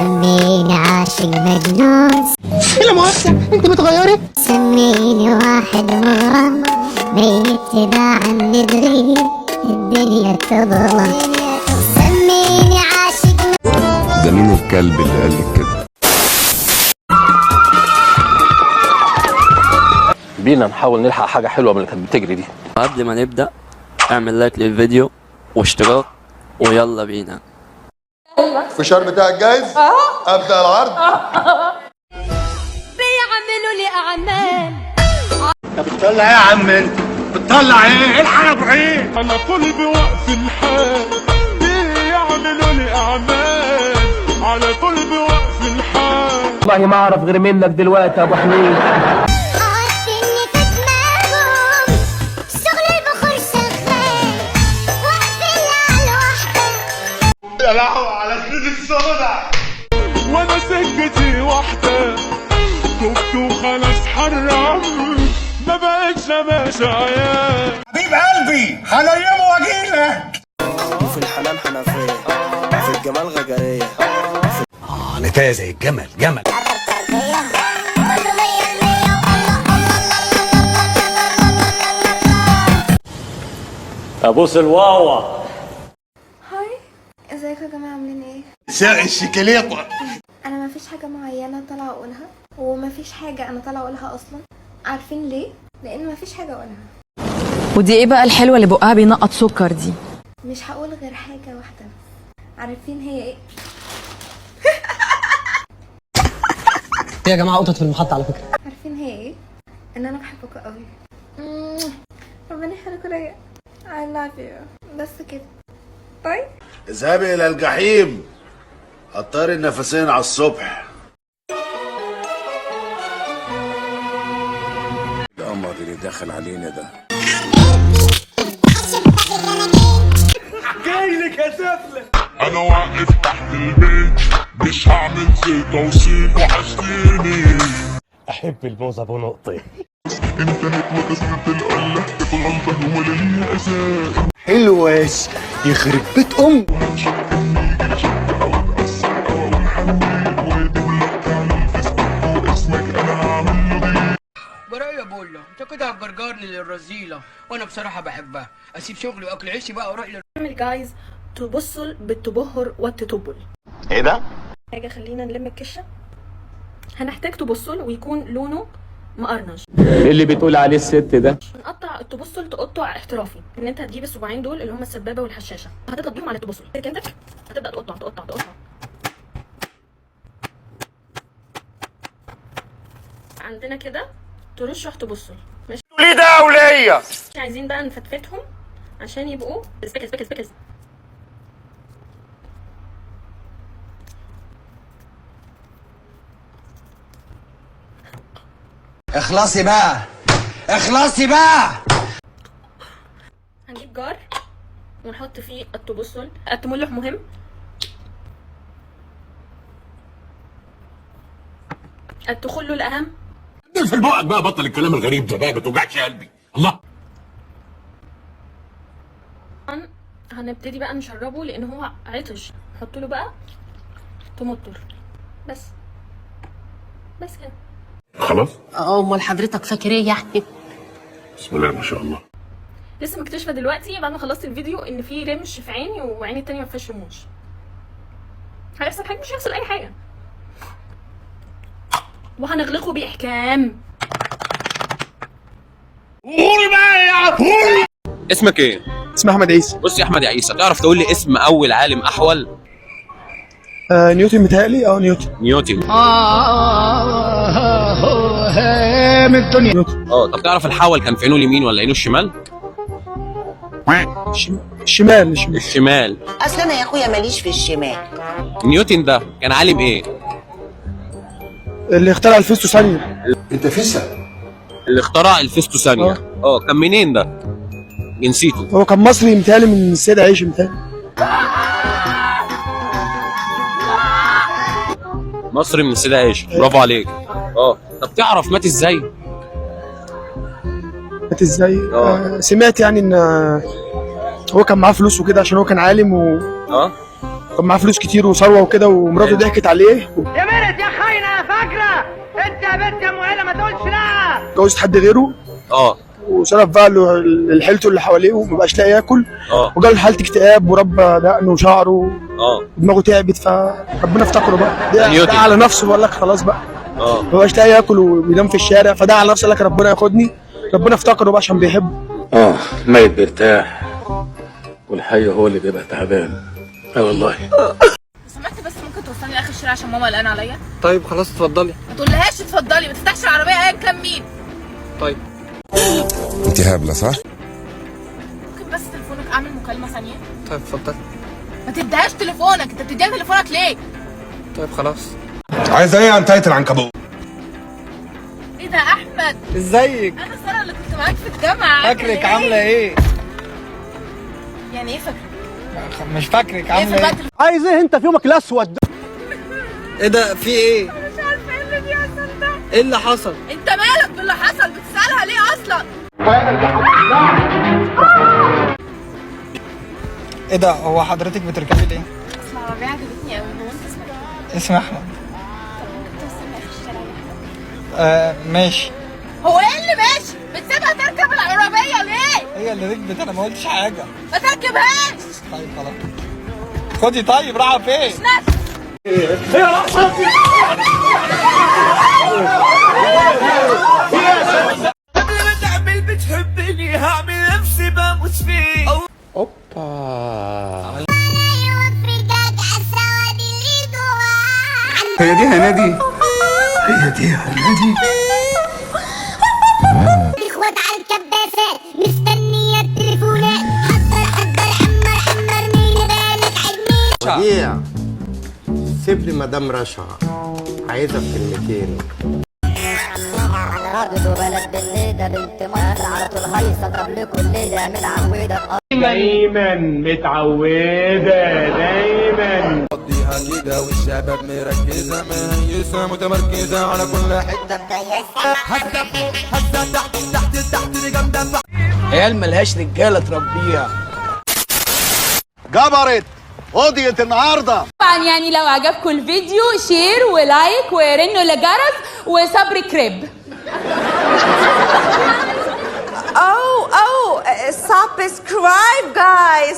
سميني عاشق مجنون. لا مؤاخذة، انت بتغيري؟ سميني واحد مغرم، ميت إذا عني دري الدنيا تظلم. سميني عاشق. ده مين الكلب اللي قال لك كده؟ بينا نحاول نلحق حاجة حلوة من اللي كانت بتجري دي. قبل ما نبدأ اعمل لايك للفيديو واشتراك ويلا بينا. الفشار بتاعك جاهز؟ ابدأ العرض. بيعملوا لي اعمال. انت بتطلع ايه يا عم انت؟ بتطلع ايه؟ الحق يا ابراهيم. انا قلبي واقف الحال، بيعملوا لي اعمال، على قلبي واقف الحال. والله ما اعرف غير منك دلوقتي يا ابو حميد. يا لهوي على سنين السودا. وانا سكتي واحدة، تبت وخلاص حرام، ما بقتش ماشي عيال. حبيب قلبي هنيمه واجيلك. في الحنان حنفية، في الجمال غجرية. نتاية زي الجمل جمل. ابوس الواوا. ازيكم يا جماعه، عاملين ايه؟ ساق الشيكولاتة. انا مفيش حاجه معينه طالعه اقولها، ومفيش حاجه انا طالعه اقولها اصلا. عارفين ليه؟ لان مفيش حاجه اقولها. ودي ايه بقى الحلوه اللي بقها بينقط سكر دي؟ مش هقول غير حاجه واحده. عارفين هي ايه؟ يا جماعة قطط في المحطة على فكرة. عارفين هي ايه؟ ان انا بحبكم قوي. ربنا يخليكم ليا. I love you. بس كده. باي. اذهبي الى الجحيم، هتطيري النفسين على الصبح. القمر اللي داخل علينا ده جايلك يا سفلة. انا واقف تحت البيت، مش هعمل زي توصيل وحشتيني. احب الموزه بنقطه. انتهت وقصة القلة، اتغلطة وليا اساء. حلوة يخرب بيت ام. براء يا بولا، انت كده هتجرجرني للرذيله، وانا بصراحه بحبها. اسيب شغلي واكل عيشي بقى واروح نعمل جايز تبصل بالتبهر والتطبل. ايه ده؟ حاجه خلينا نلم الكشه. هنحتاج تبصل ويكون لونه مقرنش. ايه اللي بتقول عليه الست ده؟ نقطع التبصل تقطع احترافي، ان انت هتجيب الصباعين دول اللي هم السبابه والحشاشه، هتضغط بيهم على التبصل. انت هتبدا تقطع تقطع تقطع. عندنا كده ترش واحد تبصل. ماشي ليه ده وليا؟ مش عايزين بقى نفتفتهم عشان يبقوا سبيكلز. اخلصي بقى، اخلصي بقى. هنجيب جار ونحط فيه التبصل. التملح مهم. التخلل الأهم. في البقك بقى، بطل الكلام الغريب ده بقى، ما توجعش قلبي. الله. هنبتدي بقى نشربه لان هو عطش. نحط له بقى تمطر بس كده. خلاص. امال حضرتك فاكر ايه يعني؟ بسم الله ما شاء الله. لسه مكتشفه دلوقتي بعد ما خلصت الفيديو ان في رمش في عيني وعيني التانية ما فيهاش رموش. هيحصل حاجه؟ مش هيحصل اي حاجه، وهنغلقه باحكام. قول بقى يا عطول. اسمك ايه؟ اسمي أحمد عيسى. بص يا أحمد يا عيسى، تعرف تقول لي اسم أول عالم أحول؟ نيوتن متهيألي. نيوتن. من الدنيا. طب تعرف الحول كان في عينه اليمين ولا عينه الشمال؟ الشمال. اصل انا يا اخويا ماليش في الشمال. نيوتن ده كان عالم ايه؟ اللي اخترع الفيستو ثانية. انت فيسا اللي اخترع الفيستو ثانية. كان منين ده؟ جنسيته؟ هو كان مصري متهيألي، من السيدة عيشة متهيألي. مصري من السيدة عيشة. برافو عليك. طب تعرف مات ازاي؟ سمعت يعني ان هو كان معاه فلوس وكده عشان هو كان عالم كان معاه فلوس كتير وثروه وكده، ومراته ضحكت عليه يا مرت يا خاينه يا فاكره انت يا بنت يا مؤهله ما تقولش لا. اتجوزت حد غيره وصرف بقى لحيلته اللي حواليه وما بقاش لاقي ياكل، وجاله حاله اكتئاب وربى دقنه وشعره ودماغه تعبت، فربنا افتكره بقى ده على نفسه وقال لك خلاص بقى ما بقاش لاقي ياكل وبينام في الشارع، فده على نفسه قال لك ربنا ياخدني. ربنا افتكره بقى عشان بيحبه. ميت بيرتاح والحي هو اللي بيبقى تعبان. والله. سمعت بس ممكن توصلني لاخر الشارع عشان ماما قلقانه عليا؟ طيب خلاص اتفضلي. ما تقولهاش اتفضلي، ما تفتحش العربيه ايا كان مين. طيب. انت هابله صح؟ ممكن بس تليفونك اعمل مكالمه ثانيه؟ طيب اتفضلي. ما تديهاش تليفونك، انت بتديها تليفونك ليه؟ طيب خلاص. عايز ايه عن تايت العنكبوت؟ ايه ده احمد؟ ازيك؟ انا ساره اللي كنت معاك في الجامعه. فاكرك عامله ايه؟ يعني ايه فاكرك؟ مش فاكرك عامله ايه؟ عايز ايه انت في يومك الاسود؟ ايه ده في ايه؟ انا مش عارفه ايه اللي بيحصل ده. ايه اللي حصل؟ انت مالك باللي حصل؟ بتسالها ليه اصلا؟ ايه ده هو حضرتك بتركبي ليه؟ اصل العربيه عجبتني قوي. هو انت اسمك ايه؟ اسمي احمد. طب ممكن توصلني اخر الشارع يا احمد؟ ماشي. هو ايه اللي ماشي؟ بتسيبها تركب العربيه ليه؟ هي اللي ركبت انا ما قلتش حاجه. ما تركبهاش. طيب خلاص. خدي طيب رايحه فين؟ مش نافع. هي رقصت. قبل ما تعمل بتحبني هعمل نفسي بموت فيك. هي دي هنادي. هي دي هنادي. اخوات على الكباسات مستنيه التليفونات. حضر حمر مين بالك عجمين. وديع سيب لي مدام رشا، عايزها في كلمتين. راجل وبلد بالليل بنت مصر على طول هيصه اضرب لكل ليله متعوده. دايما متعودة دايما. قضيها كده والشباب مركزة مهيسة متمركزة على كل حتة. هزة تحت جامدة. عيال ملهاش رجاله تربيها. جبرت قضية النهارده. طبعا يعني لو عجبكم الفيديو شير ولايك ورنوا لجرس وسبسكرايب. Oh, subscribe guys.